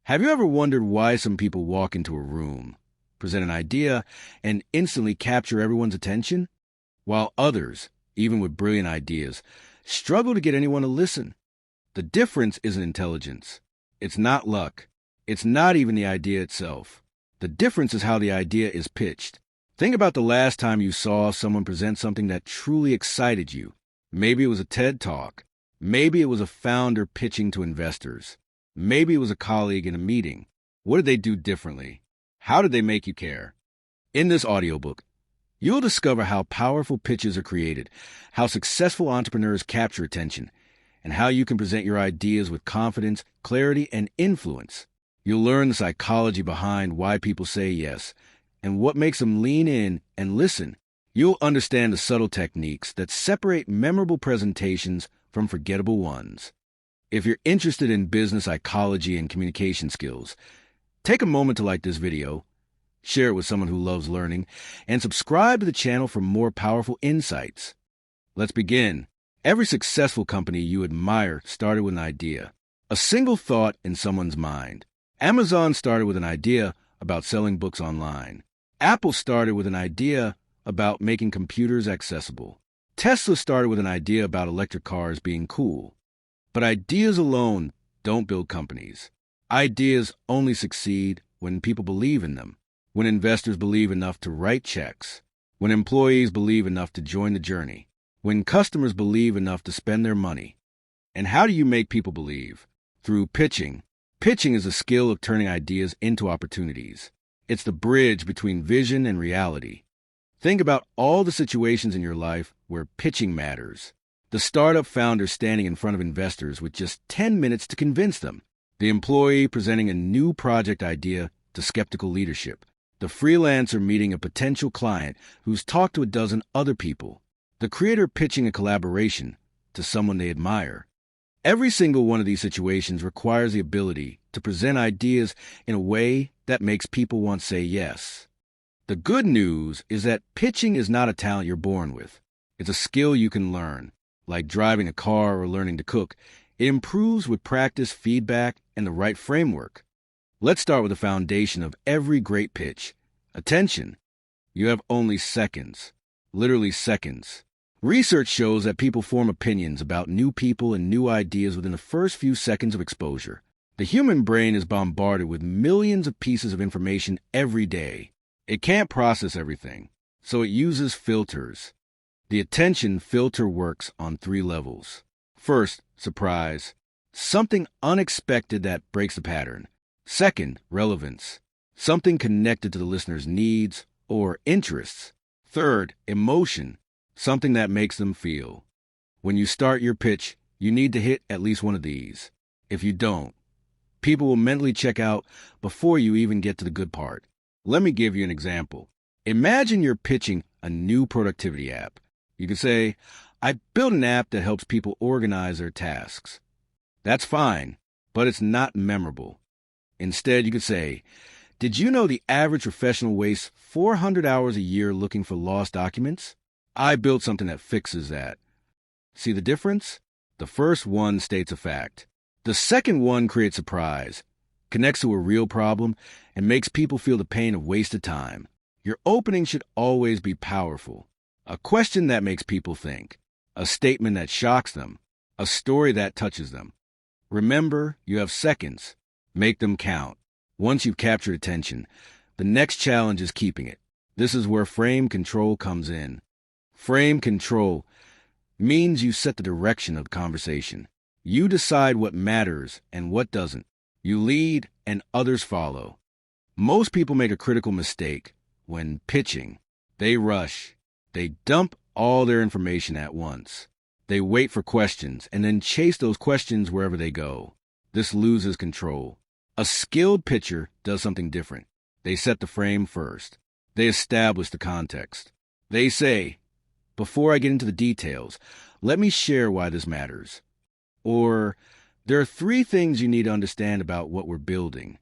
Have you ever wondered why some people walk into a room, present an idea, and instantly capture everyone's attention, while others, even with brilliant ideas, struggle to get anyone to listen? The difference isn't intelligence. It's not luck. It's not even the idea itself. The difference is how the idea is pitched. Think about the last time you saw someone present something that truly excited you. Maybe it was a TED Talk. Maybe it was a founder pitching to investors. Maybe it was a colleague in a meeting. What did they do differently? How did they make you care? In this audiobook, you'll discover how powerful pitches are created, how successful entrepreneurs capture attention, and how you can present your ideas with confidence, clarity, and influence. You'll learn the psychology behind why people say yes, and what makes them lean in and listen. You'll understand the subtle techniques that separate memorable presentations from forgettable ones. If you're interested in business psychology and communication skills, take a moment to like this video, share it with someone who loves learning, and subscribe to the channel for more powerful insights. Let's begin. Every successful company you admire started with an idea, a single thought in someone's mind. Amazon started with an idea about selling books online. Apple started with an idea about making computers accessible. Tesla started with an idea about electric cars being cool. But ideas alone don't build companies. Ideas only succeed when people believe in them, when investors believe enough to write checks, when employees believe enough to join the journey, when customers believe enough to spend their money. And how do you make people believe? Through pitching. Pitching is the skill of turning ideas into opportunities. It's the bridge between vision and reality. Think about all the situations in your life where pitching matters. The startup founder standing in front of investors with just 10 minutes to convince them. The employee presenting a new project idea to skeptical leadership. The freelancer meeting a potential client who's talked to a dozen other people. The creator pitching a collaboration to someone they admire. Every single one of these situations requires the ability to present ideas in a way that makes people want to say yes. The good news is that pitching is not a talent you're born with. It's a skill you can learn. Like driving a car or learning to cook, it improves with practice, feedback, and the right framework. Let's start with the foundation of every great pitch. Attention. You have only seconds. Literally seconds. Research shows that people form opinions about new people and new ideas within the first few seconds of exposure. The human brain is bombarded with millions of pieces of information every day. It can't process everything, so it uses filters. The attention filter works on 3 levels. First, surprise. Something unexpected that breaks the pattern. Second, relevance. Something connected to the listener's needs or interests. Third, emotion. Something that makes them feel. When you start your pitch, you need to hit at least one of these. If you don't, people will mentally check out before you even get to the good part. Let me give you an example. Imagine you're pitching a new productivity app. You can say, I built an app that helps people organize their tasks. That's fine, but it's not memorable. Instead, you could say, did you know the average professional wastes 400 hours a year looking for lost documents? I built something that fixes that. See the difference? The first one states a fact. The second one creates surprise, connects to a real problem, and makes people feel the pain of wasted time. Your opening should always be powerful. A question that makes people think. A statement that shocks them. A story that touches them. Remember, you have seconds. Make them count. Once you've captured attention, the next challenge is keeping it. This is where frame control comes in. Frame control means you set the direction of the conversation. You decide what matters and what doesn't. You lead and others follow. Most people make a critical mistake when pitching. They rush. They dump all their information at once. They wait for questions and then chase those questions wherever they go. This loses control. A skilled pitcher does something different. They set the frame first. They establish the context. They say, before I get into the details, let me share why this matters. Or, there are 3 things you need to understand about what we're building.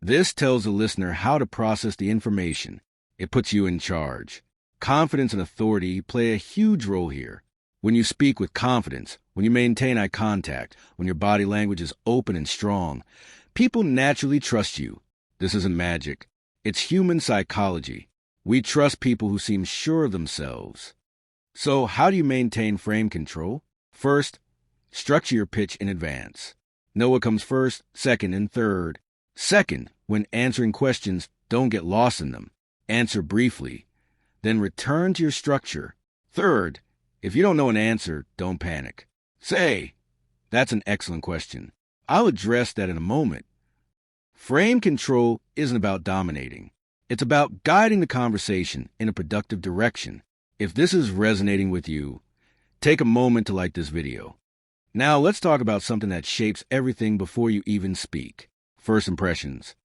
This tells the listener how to process the information. It puts you in charge. Confidence and authority play a huge role here. When you speak with confidence, when you maintain eye contact, when your body language is open and strong, People naturally trust you. This isn't magic. It's human psychology. We trust people who seem sure of themselves. So how do you maintain frame control? First, structure your pitch in advance. Know what comes first, second, and third. Second, when answering questions, don't get lost in them. Answer briefly. Then return to your structure. Third, if you don't know an answer, don't panic. Say, "That's an excellent question. I'll address that in a moment." Frame control isn't about dominating. It's about guiding the conversation in a productive direction. If this is resonating with you, take a moment to like this video. Now let's talk about something that shapes everything before you even speak. First impressions.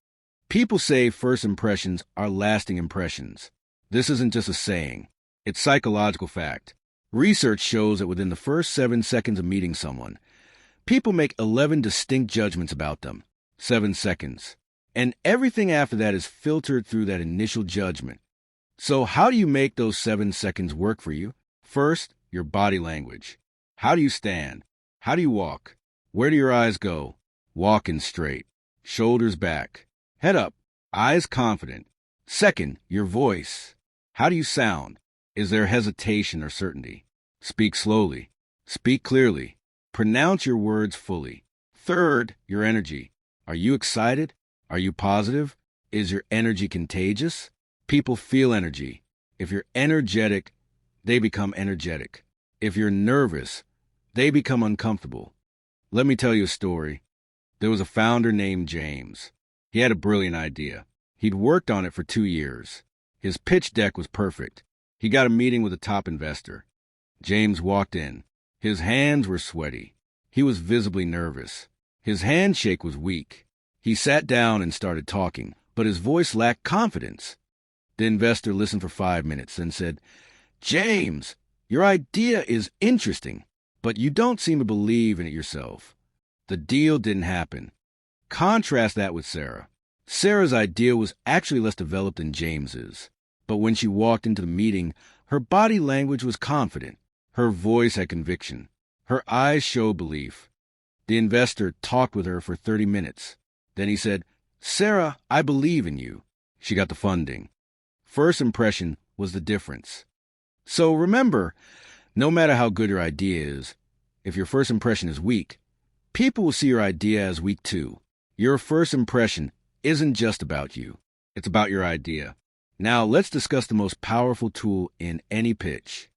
People say first impressions are lasting impressions. This isn't just a saying. It's psychological fact. Research shows that within the first 7 seconds of meeting someone, people make 11 distinct judgments about them. 7 seconds. And everything after that is filtered through that initial judgment. So how do you make those 7 seconds work for you? First, your body language. How do you stand? How do you walk? Where do your eyes go? Walking straight. Shoulders back. Head up. Eyes confident. Second, your voice. How do you sound? Is there hesitation or certainty? Speak slowly. Speak clearly. Pronounce your words fully. Third, your energy. Are you excited? Are you positive? Is your energy contagious? People feel energy. If you're energetic, they become energetic. If you're nervous, they become uncomfortable. Let me tell you a story. There was a founder named James. He had a brilliant idea. He'd worked on it for 2 years. His pitch deck was perfect. He got a meeting with a top investor. James walked in. His hands were sweaty. He was visibly nervous. His handshake was weak. He sat down and started talking, but his voice lacked confidence. The investor listened for 5 minutes and said, "James, your idea is interesting, but you don't seem to believe in it yourself." The deal didn't happen. Contrast that with Sarah. Sarah's idea was actually less developed than James's, but when she walked into the meeting, her body language was confident. Her voice had conviction. Her eyes showed belief. The investor talked with her for 30 minutes. Then he said, "Sarah, I believe in you." She got the funding. First impression was the difference. So remember, no matter how good your idea is, if your first impression is weak, people will see your idea as weak too. Your first impression isn't just about you. It's about your idea. Now let's discuss the most powerful tool in any pitch.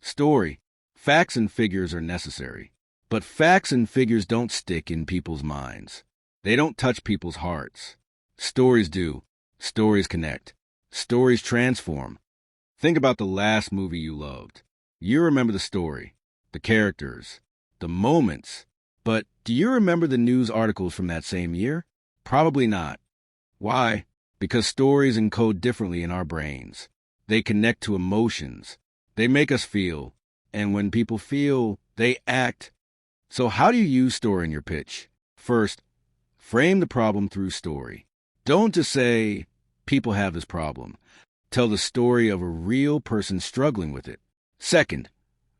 Story. Facts and figures are necessary. But facts and figures don't stick in people's minds. They don't touch people's hearts. Stories do. Stories connect. Stories transform. Think about the last movie you loved. You remember the story, the characters, the moments. But do you remember the news articles from that same year? Probably not. Why? Because stories encode differently in our brains. They connect to emotions. They make us feel. And when people feel, they act. So how do you use story in your pitch? First, frame the problem through story. Don't just say, "People have this problem." Tell the story of a real person struggling with it. Second,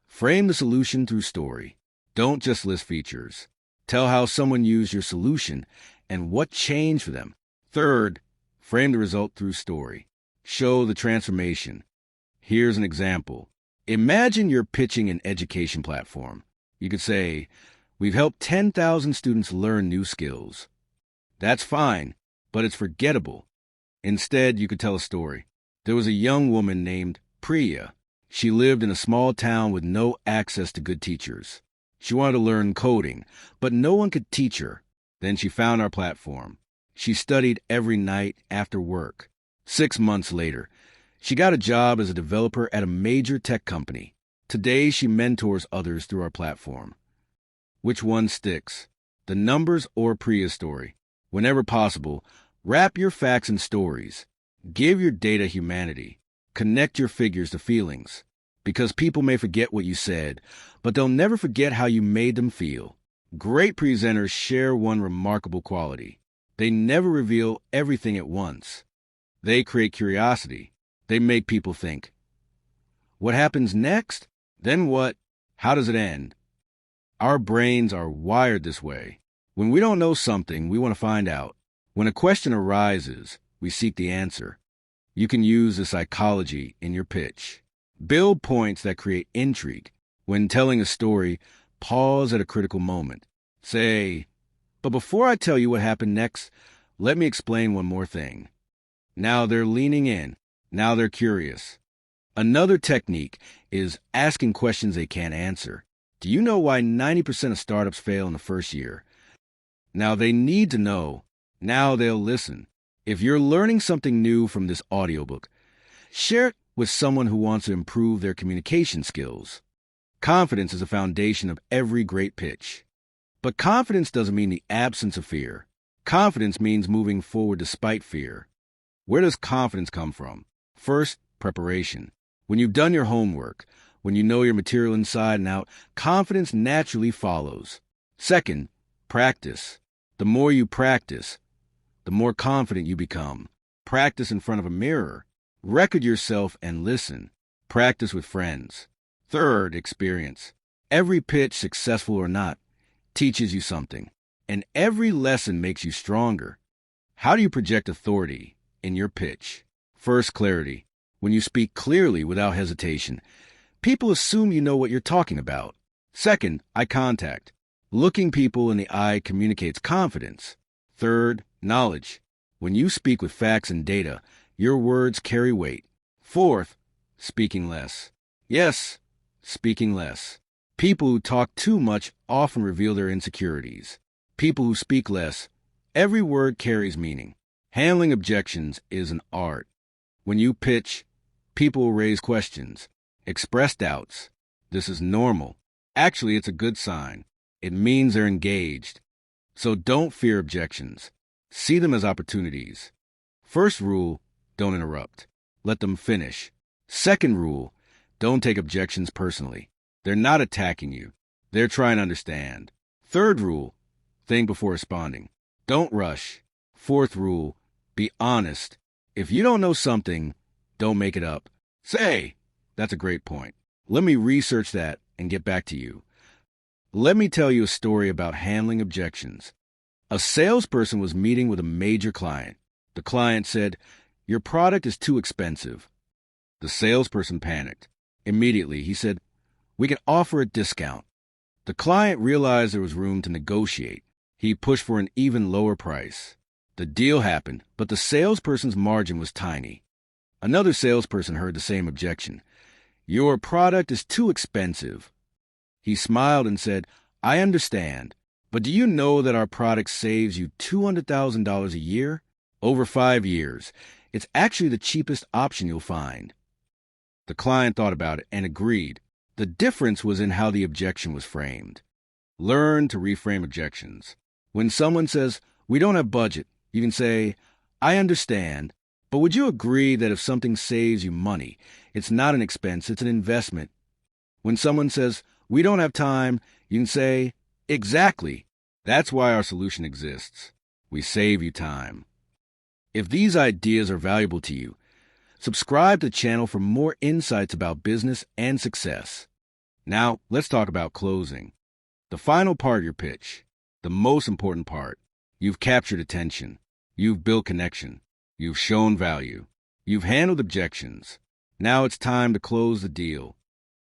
frame the solution through story. Don't just list features. Tell how someone used your solution and what changed for them. Third, frame the result through story. Show the transformation. Here's an example. Imagine you're pitching an education platform. You could say, "We've helped 10,000 students learn new skills." That's fine, but it's forgettable. Instead, you could tell a story. There was a young woman named Priya. She lived in a small town with no access to good teachers. She wanted to learn coding, but no one could teach her. Then she found our platform. She studied every night after work. 6 months later, she got a job as a developer at a major tech company. Today, she mentors others through our platform. Which one sticks? The numbers or Priya's story? Whenever possible, wrap your facts in stories. Give your data humanity. Connect your figures to feelings. Because people may forget what you said, but they'll never forget how you made them feel. Great presenters share one remarkable quality. They never reveal everything at once. They create curiosity. They make people think. What happens next? Then what? How does it end? Our brains are wired this way. When we don't know something, we want to find out. When a question arises, we seek the answer. You can use the psychology in your pitch. Build points that create intrigue. When telling a story, pause at a critical moment. Say, but before I tell you what happened next, let me explain one more thing. Now they're leaning in. Now they're curious. Another technique is asking questions they can't answer. Do you know why 90% of startups fail in the first year? Now they need to know. Now they'll listen. If you're learning something new from this audiobook, share it with someone who wants to improve their communication skills. Confidence is the foundation of every great pitch. But confidence doesn't mean the absence of fear. Confidence means moving forward despite fear. Where does confidence come from? First, preparation. When you've done your homework, when you know your material inside and out, confidence naturally follows. Second, practice. The more you practice, the more confident you become. Practice in front of a mirror. Record yourself and listen. Practice with friends. Third, experience. Every pitch, successful or not, teaches you something, and every lesson makes you stronger. How do you project authority in your pitch? First, clarity. When you speak clearly without hesitation, people assume you know what you're talking about. Second, eye contact. Looking people in the eye communicates confidence. Third, knowledge. When you speak with facts and data, your words carry weight. Fourth, speaking less. Yes, speaking less. People who talk too much often reveal their insecurities. People who speak less, every word carries meaning. Handling objections is an art. When you pitch, people will raise questions, express doubts. This is normal. Actually, it's a good sign. It means they're engaged. So don't fear objections. See them as opportunities. First rule, don't interrupt. Let them finish. Second rule, don't take objections personally. They're not attacking you. They're trying to understand. Third rule, think before responding. Don't rush. Fourth rule, be honest. If you don't know something, don't make it up. Say, that's a great point. Let me research that and get back to you. Let me tell you a story about handling objections. A salesperson was meeting with a major client. The client said, "Your product is too expensive." The salesperson panicked. Immediately, he said, "We can offer a discount." The client realized there was room to negotiate. He pushed for an even lower price. The deal happened, but the salesperson's margin was tiny. Another salesperson heard the same objection. "Your product is too expensive." He smiled and said, "I understand, but do you know that our product saves you $200,000 a year? Over 5 years. It's actually the cheapest option you'll find." The client thought about it and agreed. The difference was in how the objection was framed. Learn to reframe objections. When someone says, "We don't have budget," you can say, "I understand, but would you agree that if something saves you money, it's not an expense, it's an investment?" When someone says, "We don't have time," you can say, "Exactly. That's why our solution exists. We save you time." If these ideas are valuable to you, subscribe to the channel for more insights about business and success. Now, let's talk about closing. The final part of your pitch, the most important part. You've captured attention. You've built connection. You've shown value. You've handled objections. Now it's time to close the deal.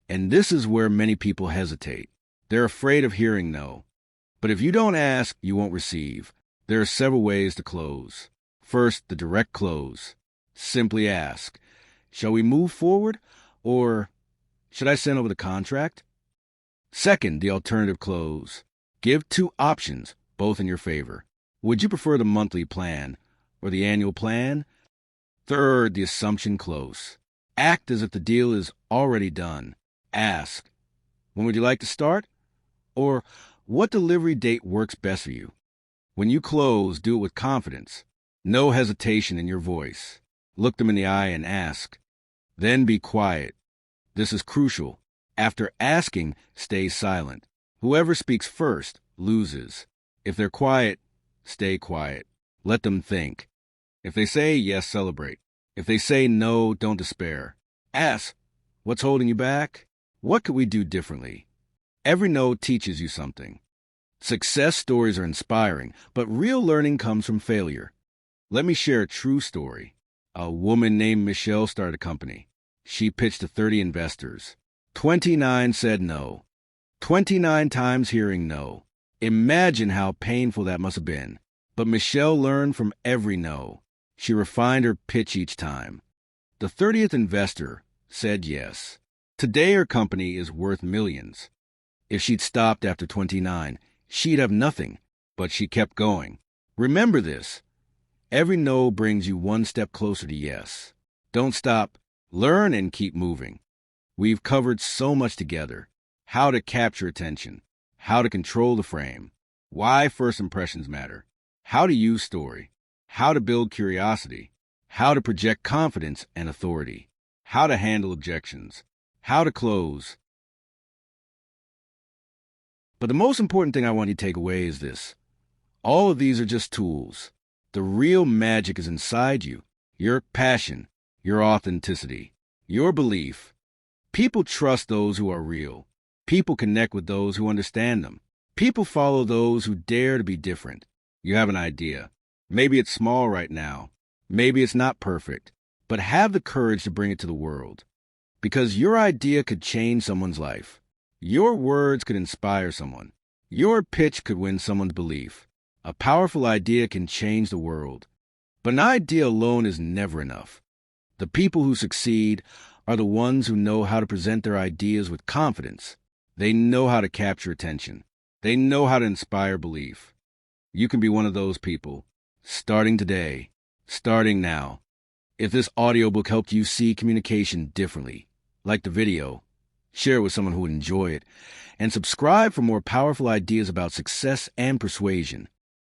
And this is where many people hesitate. They're afraid of hearing no. But if you don't ask, you won't receive. There are several ways to close. First, the direct close. Simply ask, "Shall we move forward?" Or, "Should I send over the contract?" Second, the alternative close. Give 2 options, both in your favor. Would you prefer the monthly plan or the annual plan? Third, the assumption close. Act as if the deal is already done. Ask, "When would you like to start?" Or, "What delivery date works best for you?" When you close, do it with confidence. No hesitation in your voice. Look them in the eye and ask. Then be quiet. This is crucial. After asking, stay silent. Whoever speaks first loses. If they're quiet, stay quiet. Let them think. If they say yes, celebrate. If they say no, don't despair. Ask, "What's holding you back? What could we do differently?" Every no teaches you something. Success stories are inspiring, but real learning comes from failure. Let me share a true story. A woman named Michelle started a company. She pitched to 30 investors. 29 said no. 29 times hearing no. Imagine how painful that must have been. But Michelle learned from every no. She refined her pitch each time. The 30th investor said yes. Today her company is worth millions. If she'd stopped after 29, she'd have nothing, but she kept going. Remember this. Every no brings you one step closer to yes. Don't stop. Learn and keep moving. We've covered so much together. How to capture attention. How to control the frame. Why first impressions matter. How to use story. How to build curiosity. How to project confidence and authority. How to handle objections. How to close. But the most important thing I want you to take away is this. All of these are just tools. The real magic is inside you. Your passion, your authenticity, your belief. People trust those who are real. People connect with those who understand them. People follow those who dare to be different. You have an idea. Maybe it's small right now. Maybe it's not perfect. But have the courage to bring it to the world. Because your idea could change someone's life. Your words could inspire someone. Your pitch could win someone's belief. A powerful idea can change the world. But an idea alone is never enough. The people who succeed are the ones who know how to present their ideas with confidence. They know how to capture attention. They know how to inspire belief. You can be one of those people. Starting today. Starting now. If this audiobook helped you see communication differently, like the video, share it with someone who would enjoy it, and subscribe for more powerful ideas about success and persuasion.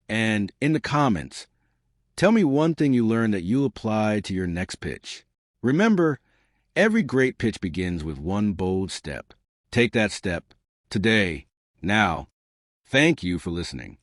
And in the comments, tell me one thing you learned that you'll apply to your next pitch. Remember, every great pitch begins with one bold step. Take that step today, now. Thank you for listening.